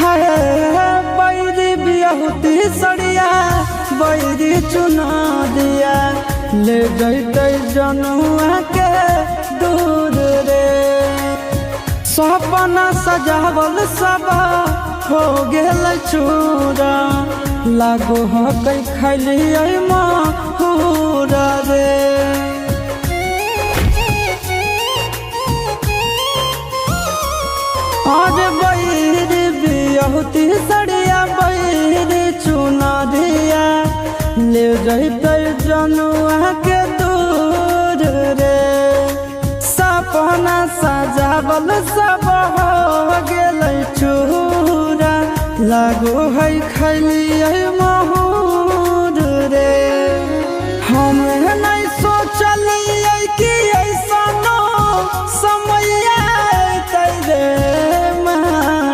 है बैरी बियाहुती सड़िया बैरी चुना दिया ले जैते जनुआ के दूर रे। सपना सजावल सब हो गेल चूरा लागो हो कई खैली महूरा रे। और बैरी बियाहुती सड़िया बैरी चुना दिया ले जैते जनुआ के दूर रे। सपना सजावल सब हो गेल चूरा लागो है खैली